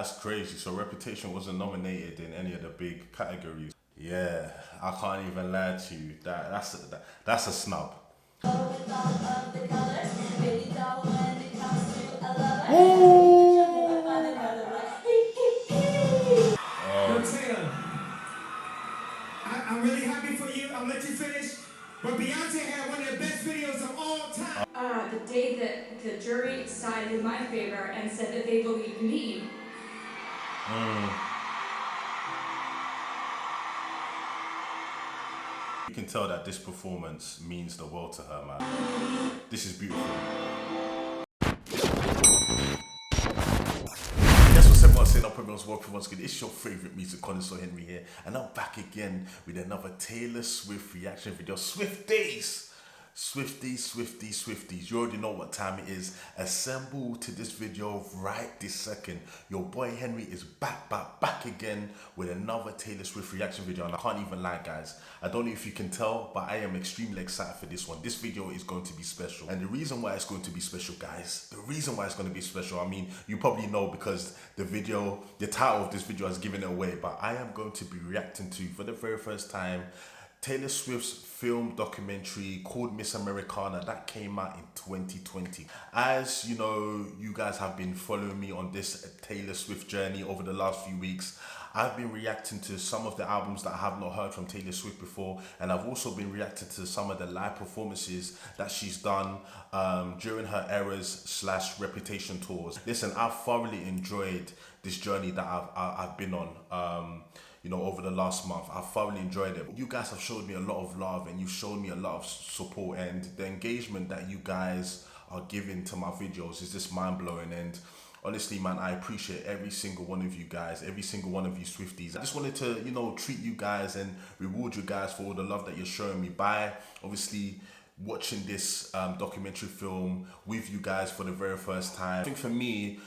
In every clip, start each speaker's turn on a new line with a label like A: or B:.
A: That's crazy. So Reputation wasn't nominated in any of the big categories. Yeah, I can't even lie to you. That's a snub.
B: I'm really happy for you. I'll let you finish. But Beyonce had one of the best videos of all time.
C: The day that the jury sided in my favor and said that they believed me.
A: You can tell that this performance means the world to her, man. This is beautiful. Guess what's everyone saying? Up everyone's welcome once again. It's your favorite music connoisseur Henry here, and I'm back again with another Taylor Swift reaction video. Swifties! Swifties. You already know what time it is. Assemble to this video right this second. Your boy Henry is back again with another Taylor Swift reaction video, and I can't even lie, guys. I don't know if you can tell, but I am extremely excited for this one. This video is going to be special, and the reason why it's going to be special, guys, I mean, you probably know because the title of this video has given it away, but I am going to be reacting to, for the very first time, Taylor Swift's film documentary called Miss Americana that came out in 2020. As you know, you guys have been following me on this Taylor Swift journey over the last few weeks. I've been reacting to some of the albums that I have not heard from Taylor Swift before, and I've also been reacting to some of the live performances that she's done during her Eras/Reputation tours. Listen, I've thoroughly enjoyed this journey that I've been on. You know, over the last month. I thoroughly enjoyed it. You guys have showed me a lot of love, and you've shown me a lot of support, and the engagement that you guys are giving to my videos is just mind-blowing. And honestly, man, I appreciate every single one of you guys, every single one of you Swifties. I just wanted to, you know, treat you guys and reward you guys for all the love that you're showing me by obviously watching this documentary film with you guys for the very first time. I think for me,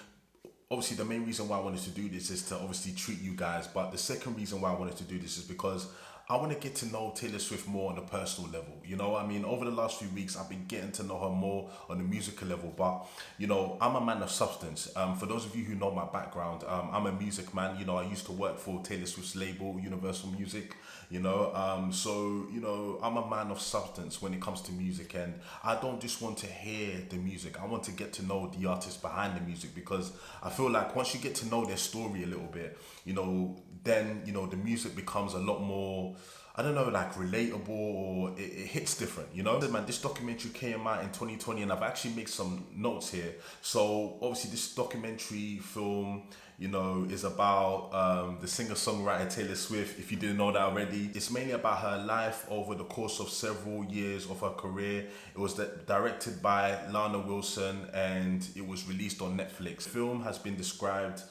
A: obviously the main reason why I wanted to do this is to obviously treat you guys, but the second reason why I wanted to do this is because I want to get to know Taylor Swift more on a personal level. You know, I mean, over the last few weeks, I've been getting to know her more on a musical level, but, you know, I'm a man of substance. For those of you who know my background, I'm a music man. You know, I used to work for Taylor Swift's label, Universal Music, you know, so, you know, I'm a man of substance when it comes to music, and I don't just want to hear the music. I want to get to know the artist behind the music, because I feel like once you get to know their story a little bit, you know, then, you know, the music becomes a lot more, I don't know, like relatable, or it hits different, you know? Man, this documentary came out in 2020, and I've actually made some notes here. So obviously this documentary film, you know, is about the singer-songwriter Taylor Swift, if you didn't know that already. It's mainly about her life over the course of several years of her career. It was directed by Lana Wilson, and it was released on Netflix. The film has been described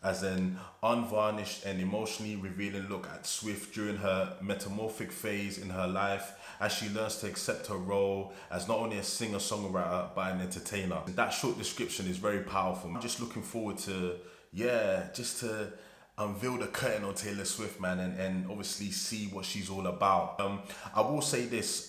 A: as an unvarnished and emotionally revealing look at Swift during her metamorphic phase in her life, as she learns to accept her role as not only a singer-songwriter but an entertainer. That short description is very powerful. I'm just looking forward to, yeah, just to unveil the curtain on Taylor Swift, man, and obviously see what she's all about. I will say this,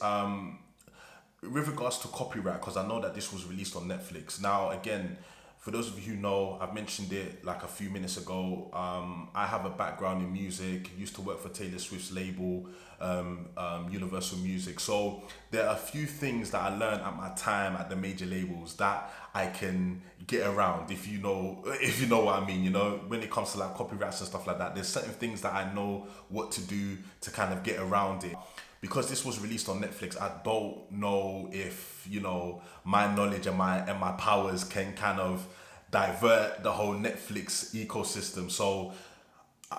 A: with regards to copyright, because I know that this was released on Netflix. Now, again, for those of you who know, I've mentioned it like a few minutes ago, I have a background in music, used to work for Taylor Swift's label, Universal Music. So there are a few things that I learned at my time at the major labels that I can get around, if you know what I mean, you know, when it comes to like copyrights and stuff like that. There's certain things that I know what to do to kind of get around it. Because this was released on Netflix, I don't know if, you know, my knowledge and my powers can kind of divert the whole Netflix ecosystem. So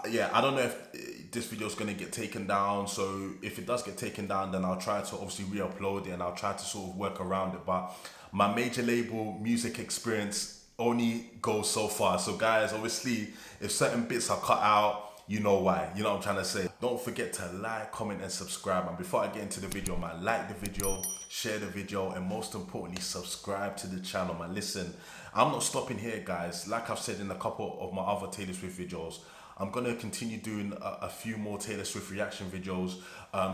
A: yeah, I don't know if this video is going to get taken down. So if it does get taken down, then I'll try to obviously re-upload it, and I'll try to sort of work around it. But my major label music experience only goes so far. So guys, obviously, if certain bits are cut out, you know why, you know what I'm trying to say. Don't forget to like, comment, and subscribe. And before I get into the video, man, like the video, share the video, and most importantly, subscribe to the channel, man. Listen, I'm not stopping here, guys. Like I've said in a couple of my other Taylor Swift videos, I'm gonna continue doing a few more Taylor Swift reaction videos.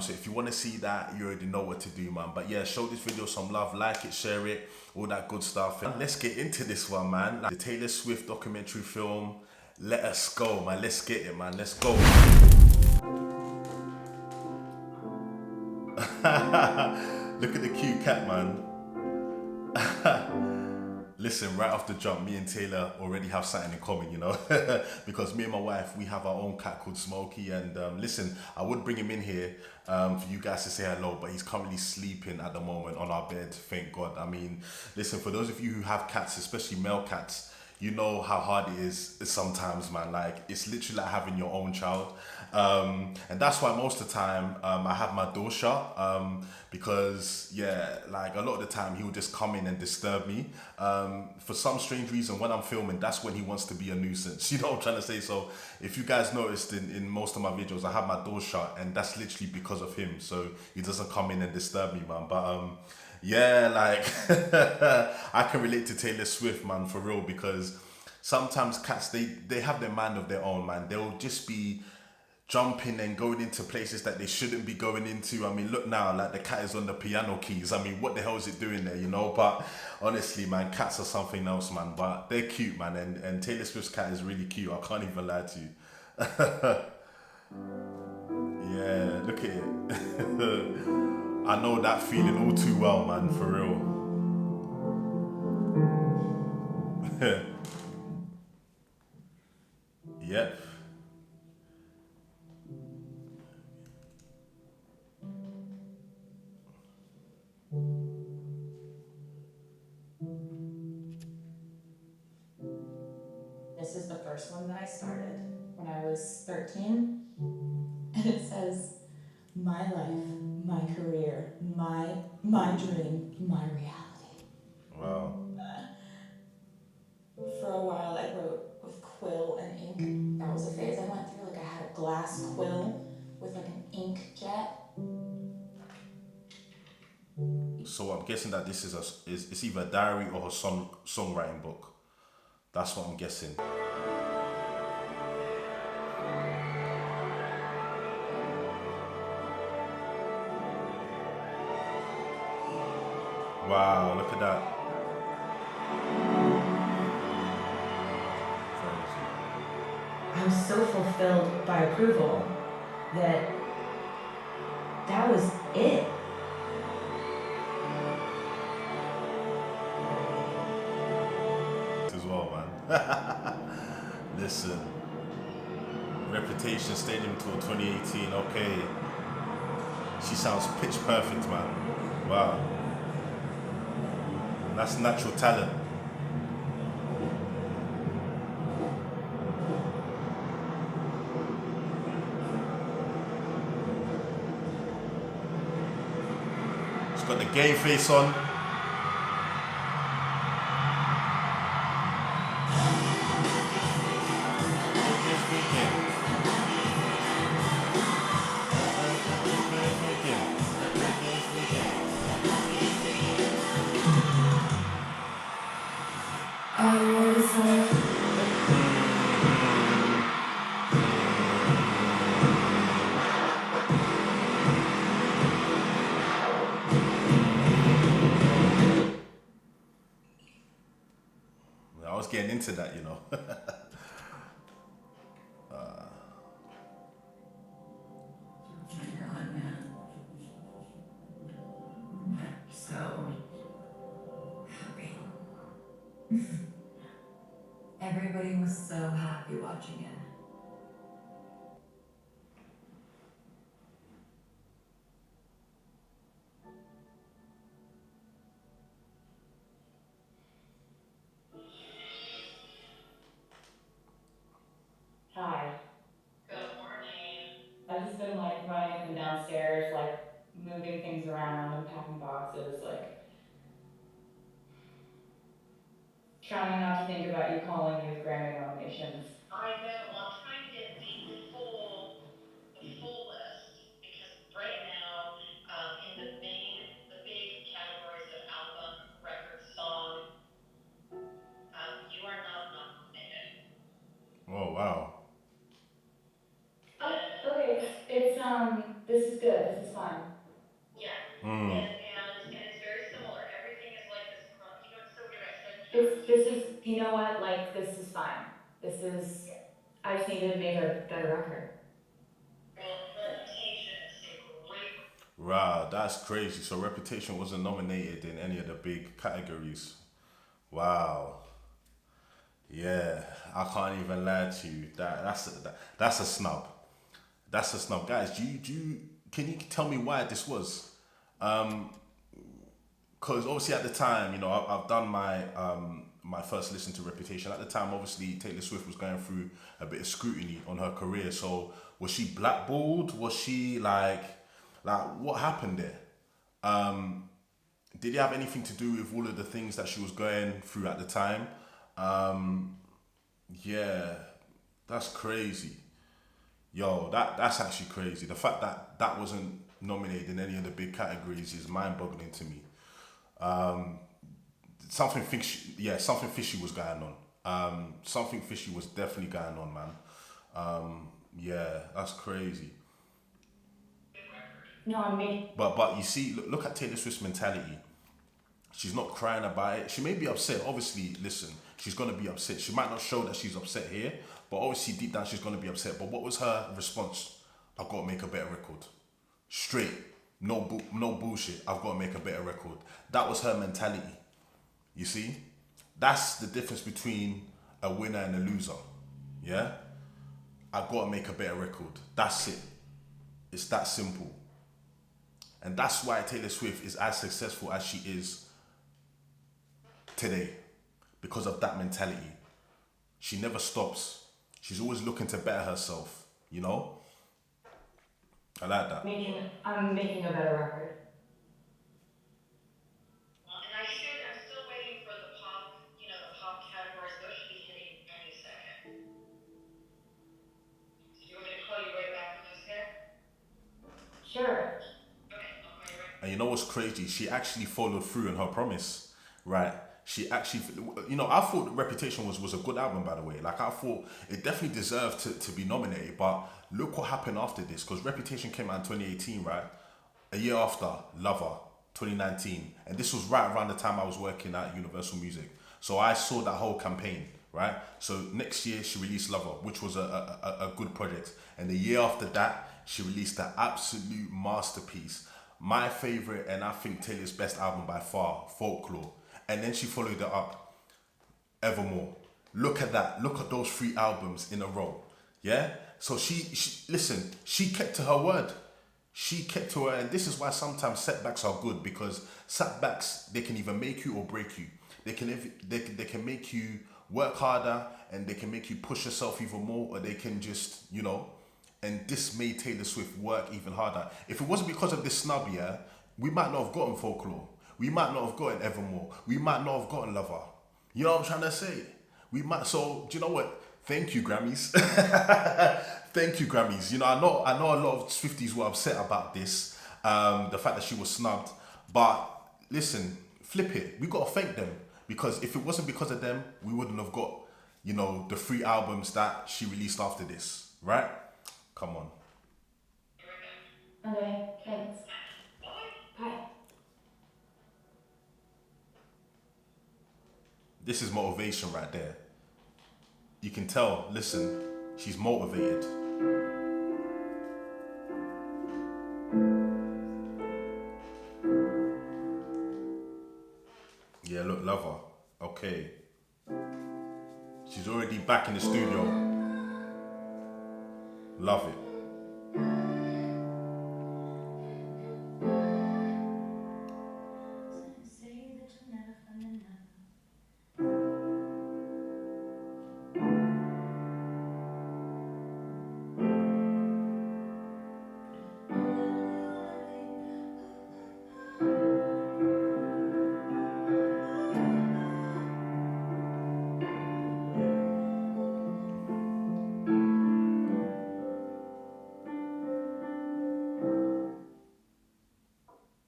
A: So if you want to see that, you already know what to do, man. But yeah, show this video some love, like it, share it, all that good stuff. And let's get into this one, man. Like the Taylor Swift documentary film, Let us go, man. Let's get it, man. Let's go. Look at the cute cat, man. Listen, right off the jump, me and Taylor already have something in common, you know, because me and my wife, we have our own cat called Smokey, and listen, I would bring him in here for you guys to say hello, but he's currently sleeping at the moment on our bed, thank God. I mean, listen, for those of you who have cats, especially male cats, you know how hard it is sometimes, man. Like, it's literally like having your own child. And that's why most of the time I have my door shut, because, yeah, like a lot of the time he will just come in and disturb me. For some strange reason, when I'm filming, that's when he wants to be a nuisance. You know what I'm trying to say? So if you guys noticed in most of my videos, I have my door shut, and that's literally because of him. So he doesn't come in and disturb me, man. But yeah, like I can relate to Taylor Swift, man, for real, because sometimes cats, they have their mind of their own, man. They'll just be jumping and going into places that they shouldn't be going into. I mean, look now, like the cat is on the piano keys. I mean, what the hell is it doing there, you know? But honestly, man, cats are something else, man. But they're cute, man, and Taylor Swift's cat is really cute. I can't even lie to you. Yeah, look at it. I know that feeling all too well, man, for real. Yep.
D: This is the first one that I started when I was 13. And it says, my life, my career, my dream, my reality.
A: Wow.
D: For a while I wrote with quill and ink. That was a phase I went through. Like I had a glass quill with like an ink jet.
A: So I'm guessing that this is it's either a diary or a songwriting book. That's what I'm guessing. Wow, look at that.
D: I was so fulfilled by approval that was it.
A: As well, man. Listen. Reputation Stadium Tour 2018, okay. She sounds pitch perfect, man. Wow. That's natural talent. She's got the gay face on. I was getting into that, you know.
D: You're on, man. So happy. Everybody was so happy watching it. Hi. Good morning. I've just been like running up and downstairs, like moving things around, unpacking boxes, like trying not to think about you calling me with Grammy nominations. I know. Well, I'm trying to get the full list because right now, in the big categories of album, record, song, you are not nominated.
A: Oh, wow.
D: Oh, okay. It's this is good. This is fine. Yeah. And it's very similar. Everything is like this. You know what's so weird? I said this is, you know what? Like, this is fine. This is I just need to make a better record. Well, Reputation is a great.
A: Wow, that's crazy. So Reputation wasn't nominated in any of the big categories. Wow. Yeah, I can't even lie to you. That's a snub. That's a snub, guys. Can you tell me why this was? Because obviously at the time, I've done my first listen to Reputation. At the time, obviously Taylor Swift was going through a bit of scrutiny on her career. So was she blackballed? Was she like what happened there? Did it have anything to do with all of the things that she was going through at the time? Yeah, that's crazy. Yo, that's actually crazy. The fact that that wasn't nominated in any of the big categories is mind-boggling to me. Something fishy, yeah, something fishy was going on. Something fishy was definitely going on, man. Yeah, that's crazy.
D: No, I'm making.
A: But you see, look at Taylor Swift's mentality. She's not crying about it. She may be upset. Obviously, listen, she's gonna be upset. She might not show that she's upset here, but obviously deep down she's gonna be upset. But what was her response? I've got to make a better record. Straight, no bullshit. I've got to make a better record. That was her mentality. You see, that's the difference between a winner and a loser. Yeah, I've got to make a better record. That's it. It's that simple. And that's why Taylor Swift is as successful as she is today, because of that mentality. She never stops. She's always looking to better herself, you know? I like that.
D: I'm making a better record. Well, and I'm still waiting for the pop, the pop categories. Those should be hitting any second. Do you want me to call you right back for those hit? Sure. Okay, I'll call you right.
A: And you know what's crazy? She actually followed through on her promise, right? She actually, I thought Reputation was a good album, by the way. Like, I thought it definitely deserved to be nominated, but look what happened after this, because Reputation came out in 2018, right? A year after, Lover, 2019. And this was right around the time I was working at Universal Music. So I saw that whole campaign, right? So next year, she released Lover, which was a good project. And the year after that, she released the absolute masterpiece. My favorite, and I think Taylor's best album by far, Folklore. And then she followed it up, Evermore. Look at that. Look at those 3 albums in a row. Yeah? So listen, she kept to her word. She kept to her, and this is why sometimes setbacks are good, because setbacks, they can either make you or break you. They can make you work harder, and they can make you push yourself even more, or they can just, and this made Taylor Swift work even harder. If it wasn't because of this snub, yeah, we might not have gotten Folklore. We might not have gotten Evermore. We might not have gotten Lover. You know what I'm trying to say? We might. So do you know what? Thank you, Grammys. Thank you, Grammys. I know a lot of Swifties were upset about this, the fact that she was snubbed. But listen, flip it. We gotta thank them, because if it wasn't because of them, we wouldn't have got, the 3 albums that she released after this, right? Come on.
D: Okay, thanks. Bye.
A: This is motivation right there. You can tell, listen, she's motivated. Yeah, look, Lover. Okay. She's already back in the studio. Love it.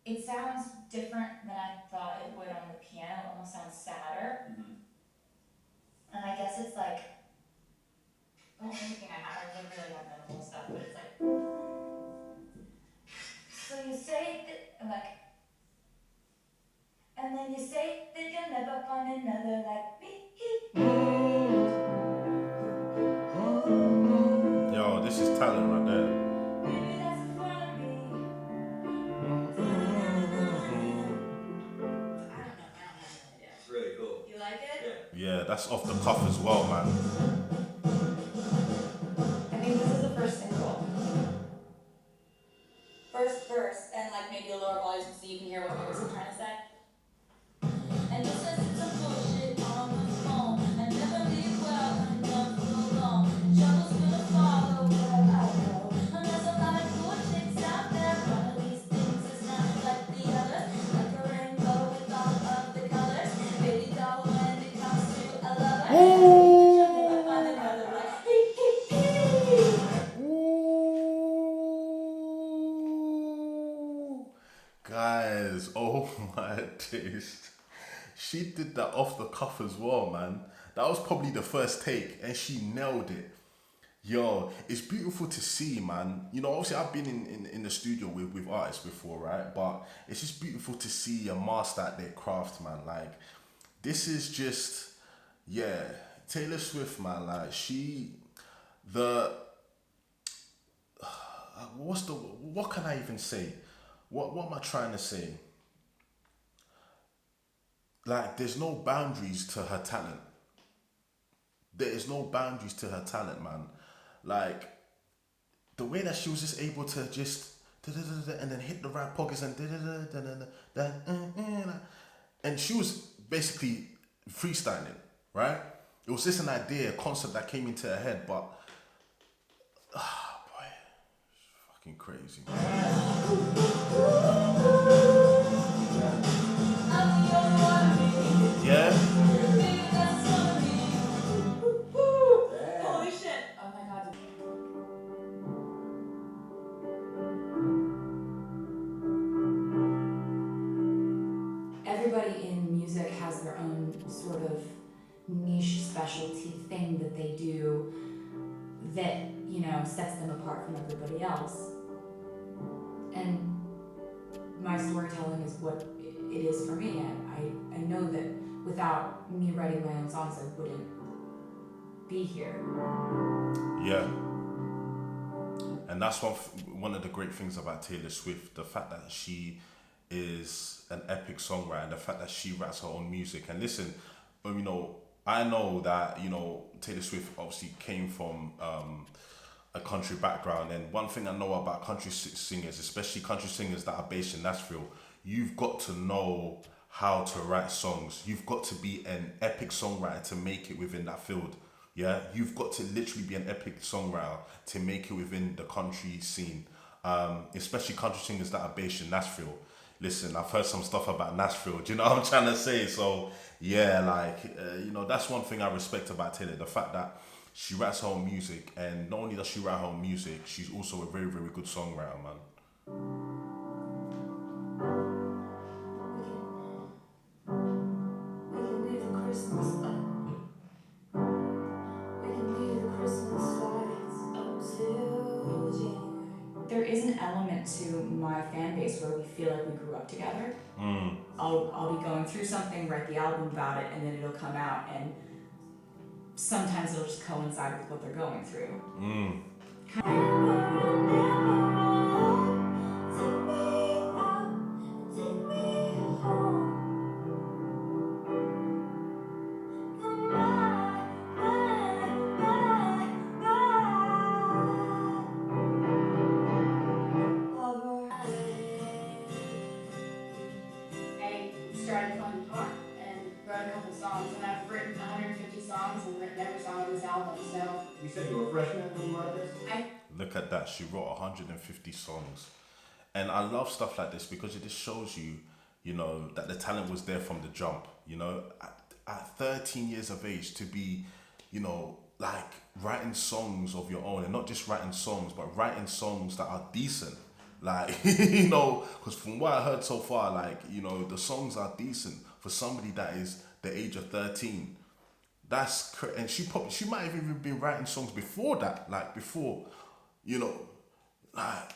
C: It sounds different than I thought it would on the piano. It almost sounds sadder. And I guess it's like, anything I have, I really have minimal stuff, but it's like, so you say that, like, and then you say that you'll never find another like me.
A: talent right there.
C: Maybe that's in front of me. I don't know. I have no idea.
B: It's really cool.
C: You like it?
B: Yeah.
A: Yeah, that's off the cuff as well, man.
C: I think this is the first single. First verse, and like maybe a lower volume so you can hear what lyrics I'm trying to say. And this is some bullshit on the phone. I never leave well and love so long. Trouble's gonna follow where I go. And there's a lot of cool chicks out there. One of these things is not like the others. Like a rainbow with all of the colors. Baby doll when it comes to a lover. Never find another like hee hee hee.
A: Ooh. Guys, oh my days. She did that off the cuff as well, man. That was probably the first take and she nailed it. Yo, it's beautiful to see, man. You know, obviously I've been in the studio with artists before, right? But it's just beautiful to see a master at their craft, man. Like, this is just, yeah, Taylor Swift, man. Like, what can I even say? What am I trying to say? Like, there's no boundaries to her talent. There is no boundaries to her talent, man. Like, the way that she was just able to just and then hit the right pockets and she was basically freestyling, right? It was just an idea, a concept that came into her head, but boy, it's fucking crazy. Yeah.
C: Holy shit. Oh my god. Everybody in music has their own sort of niche specialty thing that they do that, you know, sets them apart from everybody else. And my storytelling is what it is for me. I know that without me writing my own songs, I wouldn't be here.
A: Yeah. And that's one of the great things about Taylor Swift, the fact that she is an epic songwriter and the fact that she writes her own music. And listen, you know, I know that, you know, Taylor Swift obviously came from a country background, and one thing I know about country singers, especially country singers that are based in Nashville, you've got to know how to write songs. You've got to be an epic songwriter to make it within that field. Yeah, you've got to literally be an epic songwriter to make it within the country scene, especially country singers that are based in Nashville. Listen, I've heard some stuff about Nashville. Do you know what I'm trying to say? So yeah, like you know, that's one thing I respect about Taylor, the fact that she writes her own music, and not only does she write her own music, she's also a very, very good songwriter, man.
C: We can leave the Christmas lights up till January. There is an element to my fan base where we feel like we grew up together. I'll be going through something, write the album about it, and then it'll come out, and sometimes it'll just coincide with what they're going through. I started playing guitar and wrote a couple songs, and I've written 150 songs and written every song on this album, so
B: You said you were a freshman when you wrote this?
A: Look at that, she wrote 150 songs. And I love stuff like this because it just shows you, you know, that the talent was there from the jump. You know, at 13 years of age to be, you know, like writing songs of your own, and not just writing songs, but writing songs that are decent. Like, you know, because from what I heard so far, like, you know, the songs are decent for somebody that is the age of 13. That's and she might have even been writing songs before that, like before, you know, like,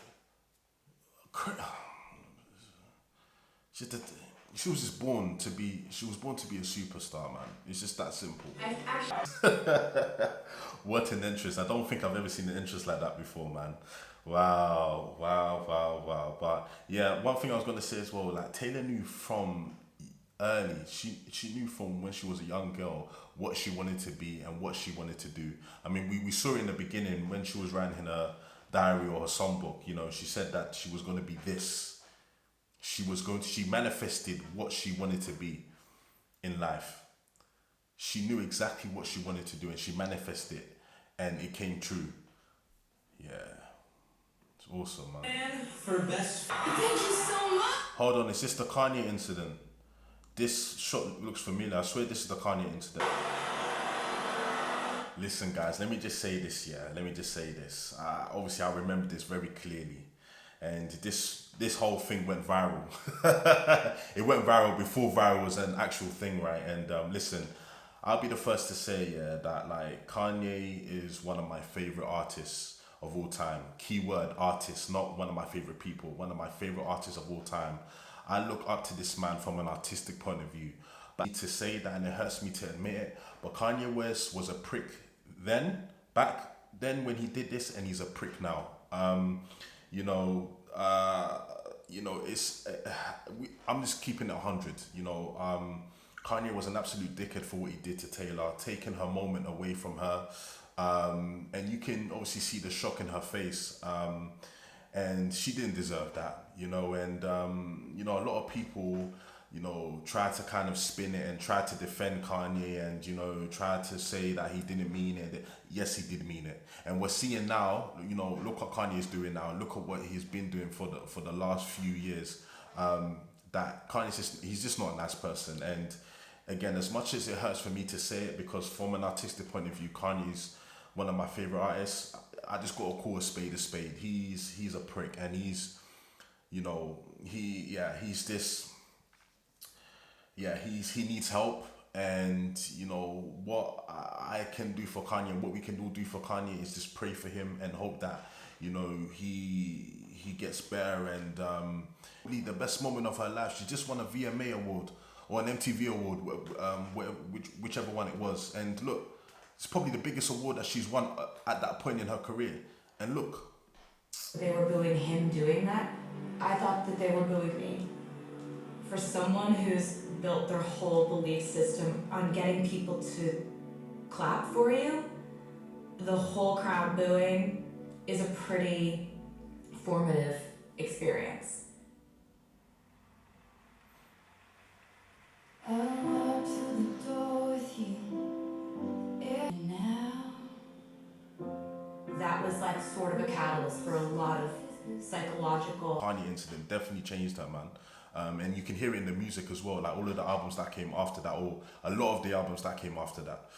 A: she was just born to be. She was born to be a superstar, man. It's just that simple.
C: I actually.
A: What an interest! I don't think I've ever seen an interest like that before, man. Wow, wow, wow, wow. But yeah, one thing I was gonna say as well, like Taylor knew from early. She knew from when she was a young girl what she wanted to be and what she wanted to do. I mean, we saw it in the beginning when she was writing her diary or her songbook. You know, she said that she was going to be this. She manifested what she wanted to be in life. She knew exactly what she wanted to do and she manifested it and it came true. Yeah. It's awesome, man.
B: For best.
C: Thank you so much.
A: Hold on, is this the Kanye incident? This shot looks familiar. I swear this is the Kanye incident. Listen, guys, let me just say this, yeah. Let me just say this. Obviously, I remember this very clearly. And this whole thing went viral. It went viral before viral was an actual thing, right? And listen, I'll be the first to say, yeah, that like Kanye is one of my favorite artists of all time. Keyword artist, not one of my favorite people. One of my favorite artists of all time. I look up to this man from an artistic point of view. But to say that, and it hurts me to admit it, but Kanye West was a prick then, back then when he did this, and he's a prick now. It's I'm just keeping it 100. Kanye was an absolute dickhead for what he did to Taylor, taking her moment away from her, and you can obviously see the shock in her face. And she didn't deserve that, and a lot of people, try to kind of spin it and try to defend Kanye and, try to say that he didn't mean it. Yes, he did mean it. And we're seeing now, look what Kanye is doing now. Look at what he's been doing for the last few years. That he's just not a nice person. And again, as much as it hurts for me to say it, because from an artistic point of view, Kanye's one of my favorite artists, I just gotta call a spade a spade. He's a prick, and he's he needs help. And what I can do for Kanye, what we can all do for Kanye is just pray for him and hope that he gets better. And really the best moment of her life, she just won a VMA award or an MTV award, whichever one it was. And look, it's probably the biggest award that she's won at that point in her career. And look,
E: they were booing him doing that. I thought that they were booing me. For someone who's built their whole belief system on getting people to clap for you, the whole crowd booing is a pretty formative experience.
C: I walk to the door with you. Now.
E: That was like sort of a catalyst for a lot of psychological.
A: Kanye incident definitely changed her, man. And you can hear it in the music as well, like all of the albums that came after that, or a lot of the albums that came after that.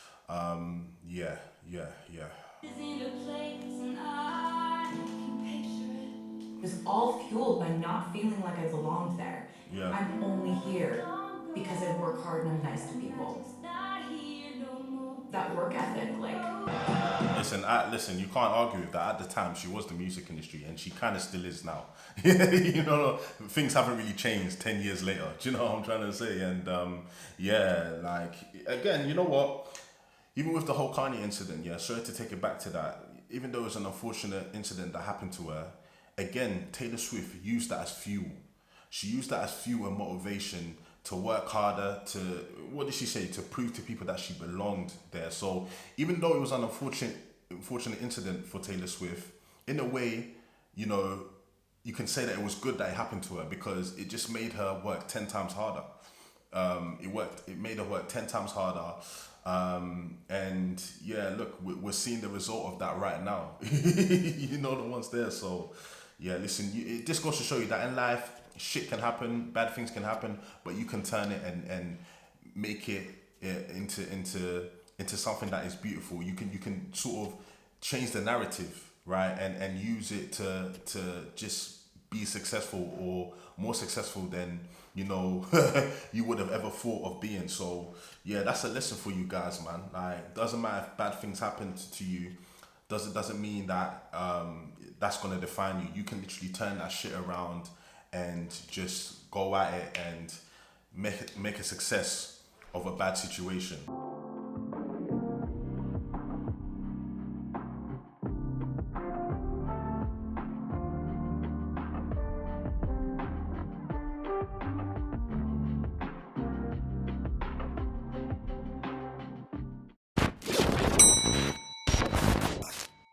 A: Yeah.
E: It was all fueled by not feeling like I belonged there.
A: Yeah.
E: I'm only here because I work hard and I'm nice to people. That work ethic,
A: Listen, you can't argue with that. At the time, she was the music industry, and she kind of still is now. Things haven't really changed 10 years later. Do you know what I'm trying to say? And again, you know what? Even with the whole Kanye incident, sorry to take it back to that. Even though it was an unfortunate incident that happened to her, again, Taylor Swift used that as fuel. She used that as fuel and motivation to work harder, to, what did she say? To prove to people that she belonged there. So even though it was an unfortunate incident for Taylor Swift, in a way, you can say that it was good that it happened to her, because it just made her work 10 times harder. It made her work 10 times harder. And yeah, look, we're seeing the result of that right now. The ones there. So yeah, listen, it just goes to show you that in life, shit can happen, bad things can happen, but you can turn it and make it into something that is beautiful. You can sort of change the narrative, right, and use it to just be successful, or more successful than you would have ever thought of being. So yeah, that's a lesson for you guys, man. Like, doesn't matter if bad things happen to you, doesn't mean that that's gonna define you. You can literally turn that shit around and just go at it and make a success of a bad situation.